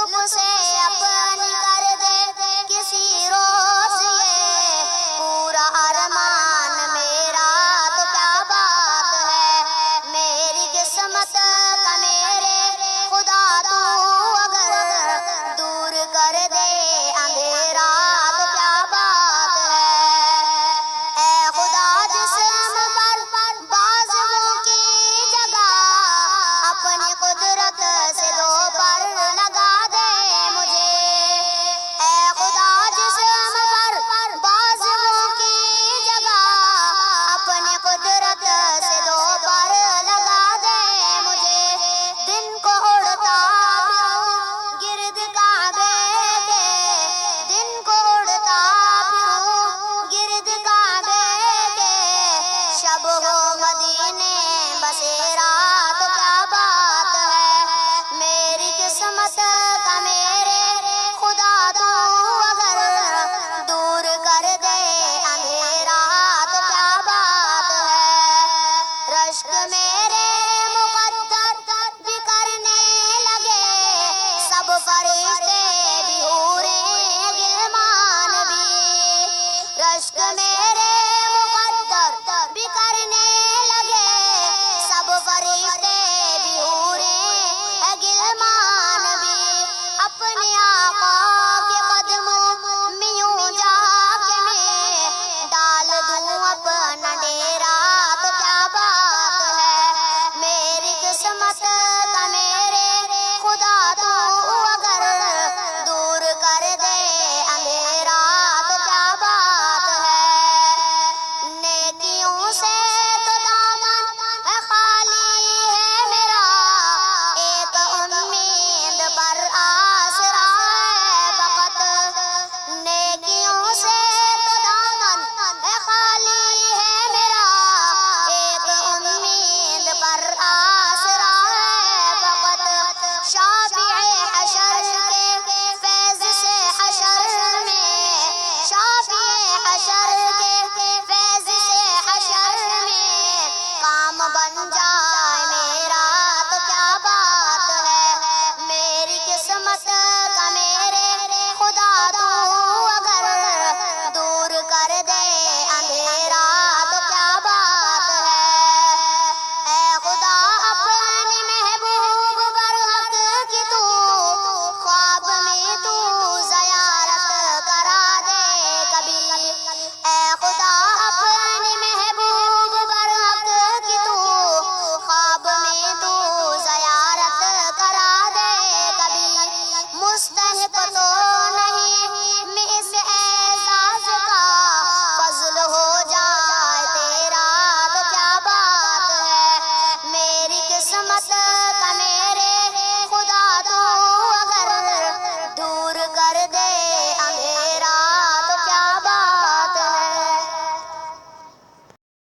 لطف سے اپنی کر دے کسی روز یہ پورا ارمان میرا تو کیا بات ہے میری قسمت کا میرے خدا تو اگر دور کر دے اندھیرا تو کیا بات ہے اے خدا جسم پر بازوں کی جگہ اپنی قدرت سے دو پر لگا دے مجھے اے خدا جسم پر بازوں کی جگہ اپنی قدرت سے دو پر لگا دے مجھے دن کو اڑتا پھروں گرد کعبے کے دن کو اڑتا پھروں گرد کعبے کے شب ہو مدینے بسیرا تو کیا بات ہے میری قسمت کا میرے خدا تو اگر دور کر دے اندھیرا تو کیا بات ہے رشک میرے مقدر بھی کرنے لگے سب فرشتے بھی حوریں غلمان بھی رشک میرے مقدر بھی کرنے لگے سب فرشتے بھی حوریں غلمان بھی اپنے آقا کے قدموں میں یوں جا کے میں ڈال دوں اپنا ڈیرا تو کیا بات ہے میری قسمت کا میرے خدا تو اگر دور کر دے اندھیرا تو کیا بات ہے نیکیوں سے تو دامن خالی ہے میرا ایک امید پر آسرا ہے فقط نیکیوں سے تو دامن خالی ہے میرا ایک امید پر آسرا ہے فقط شاد